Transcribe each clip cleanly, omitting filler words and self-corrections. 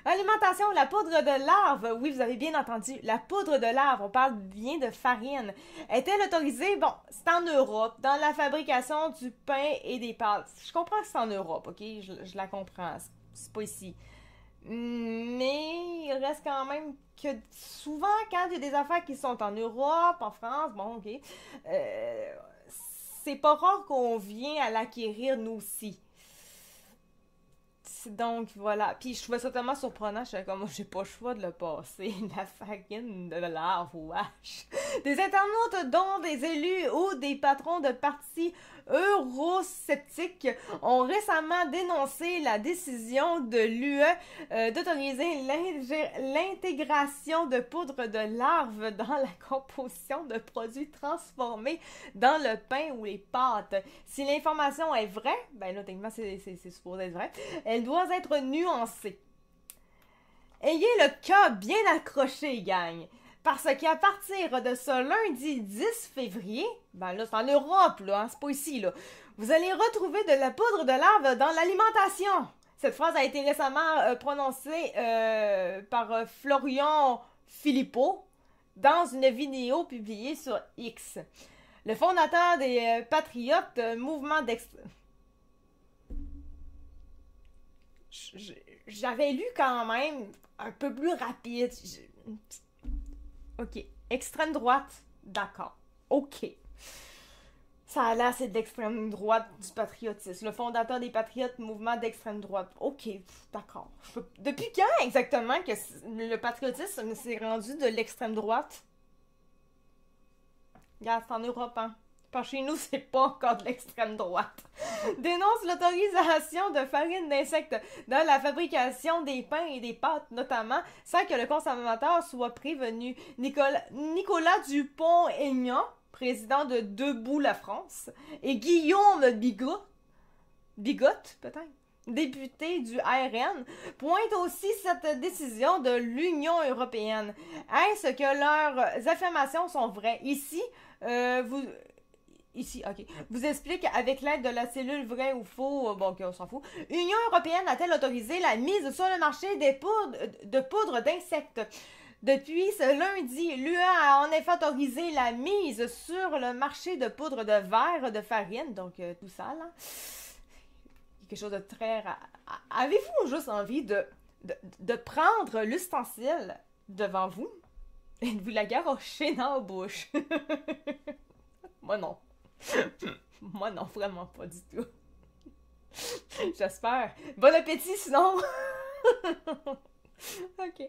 Alimentation, la poudre de larve, oui, vous avez bien entendu, la poudre de larve, on parle bien de farine. Est-elle autorisée? Bon, c'est en Europe, dans la fabrication du pain et des pâtes. Je comprends que c'est en Europe, ok? Je la comprends, c'est pas ici. Mais il reste quand même que souvent, quand il y a des affaires qui sont en Europe, en France, bon, ok, euh, c'est pas rare qu'on vient à l'acquérir nous aussi. Donc voilà. Puis je trouvais ça tellement surprenant, je suis comme, j'ai pas le choix de le passer. La farine de l'arbre, wesh. Des internautes, dont des élus ou des patrons de partis eurosceptiques, ont récemment dénoncé la décision de l'UE d'autoriser l'intégration de poudre de larve dans la composition de produits transformés dans le pain ou les pâtes. Si l'information est vraie, ben là, techniquement, c'est supposé être vrai, elle doit être nuancée. Ayez le cas bien accroché, gang. Parce qu'à partir de ce lundi 10 février, ben là, c'est en Europe, là, hein, c'est pas ici, là, vous allez retrouver de la poudre de larve dans l'alimentation. Cette phrase a été récemment prononcée par Florian Philippot dans une vidéo publiée sur X. Le fondateur des Patriotes, mouvement d'extrême... J'avais lu quand même un peu plus rapide. Ok. Extrême droite, d'accord. Ok. Ça a l'air, c'est de l'extrême droite du patriotisme. Le fondateur des Patriotes, mouvement d'extrême droite. Ok, d'accord. Depuis quand exactement que le patriotisme s'est rendu de l'extrême droite? Regarde, c'est en Europe, hein. Par chez nous, c'est pas encore de l'extrême droite. Dénonce l'autorisation de farine d'insectes dans la fabrication des pains et des pâtes, notamment, sans que le consommateur soit prévenu. Nicolas Dupont-Aignan, président de Debout la France, et Guillaume Bigot, peut-être, député du RN, pointent aussi cette décision de l'Union européenne. Est-ce que leurs affirmations sont vraies? Ici, ok. Vous explique avec l'aide de la cellule vrai ou faux, bon, ok, on s'en fout. L'Union européenne a-t-elle autorisé la mise sur le marché de poudre d'insectes? Depuis ce lundi, l'UE a en effet autorisé la mise sur le marché de poudre de verre de farine, donc tout ça, là. Quelque chose de très... Avez-vous juste envie de prendre l'ustensile devant vous et de vous la garrocher dans la bouche? Moi non. Moi non, vraiment pas du tout. J'espère. Bon appétit sinon! Ok.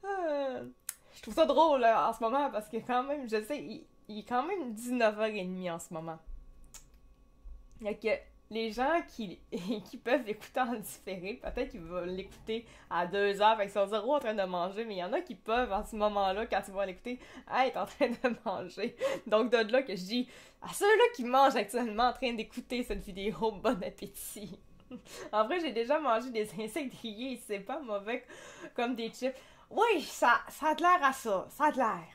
Je trouve ça drôle en ce moment parce que quand même, je sais, il est quand même 19h30 en ce moment. Donc, les gens qui peuvent l'écouter en différé, peut-être qu'ils vont l'écouter à 2h, fait qu'ils sont zéro en train de manger, mais il y en a qui peuvent, en ce moment-là, quand ils vont l'écouter, être en train de manger. Donc, de là que je dis à ceux-là qui mangent actuellement en train d'écouter cette vidéo, bon appétit! En vrai, j'ai déjà mangé des insectes grillés, c'est pas mauvais comme des chips. Oui, ça a de l'air à ça, ça a de l'air.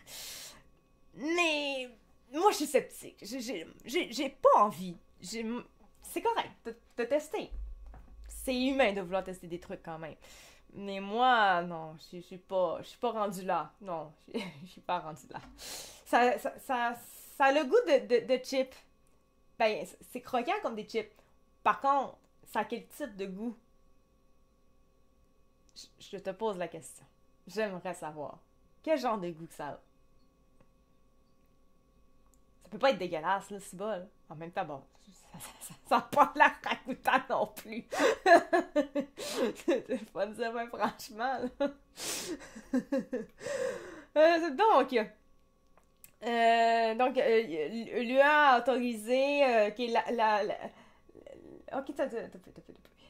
Mais moi, je suis sceptique. J'ai pas envie. C'est correct de tester. C'est humain de vouloir tester des trucs quand même. Mais moi, non, je suis pas rendue là. Non, je suis pas rendue là. Ça a le goût de chips. Ben, c'est croquant comme des chips. Par contre, ça a quel type de goût? Je te pose la question. J'aimerais savoir. Quel genre de goût que ça a? Ça peut pas être dégueulasse, là, c'est bas, là. En même temps, bon, ça a pas l'air ragoûtant non plus. C'est pas dire, mais franchement, là. L'UE a autorisé ok,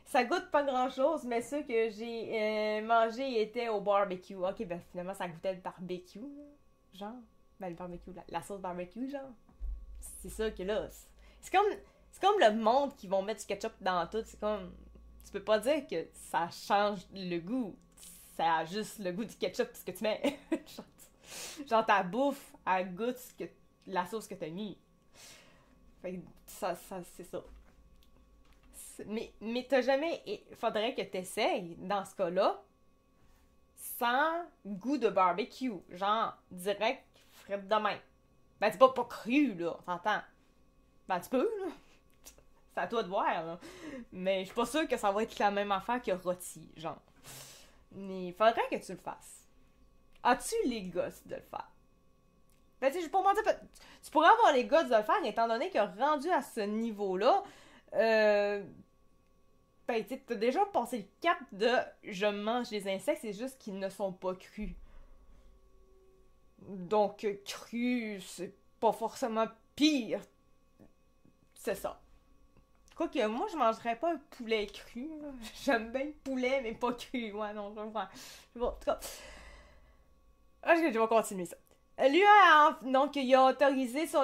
ça goûte pas grand-chose, mais ceux que j'ai mangés étaient au barbecue. Ok, ben finalement, ça goûtait le barbecue, là. Genre. Ben, le barbecue, la sauce barbecue, genre. C'est ça que là, c'est comme le monde qui vont mettre du ketchup dans tout. C'est comme, tu peux pas dire que ça change le goût. Ça a juste le goût du ketchup, ce que tu mets. genre ta bouffe, elle goûte la sauce que t'as mis. Fait que ça c'est ça. Mais t'as jamais... Faudrait que t'essayes, dans ce cas-là, sans goût de barbecue. Genre, direct, frite de même. Ben, c'est pas cru, là, on s'entend. Ben, tu peux, là. C'est à toi de voir, là. Mais je suis pas sûre que ça va être la même affaire que rôti, genre. Mais il faudrait que tu le fasses. As-tu les gosses de le faire? Ben, tu sais, je pas mentir, tu pourrais avoir les gosses de le faire, étant donné que rendu à ce niveau-là, ben, tu sais, t'as déjà passé le cap de je mange des insectes, c'est juste qu'ils ne sont pas crus. Donc, cru, c'est pas forcément pire. C'est ça. Quoique, moi, je mangerais pas un poulet cru. Là. J'aime bien le poulet, mais pas cru. Ouais, non, je vais faire. Bon, en tout cas, je vais continuer ça. Lui, donc, il a autorisé sur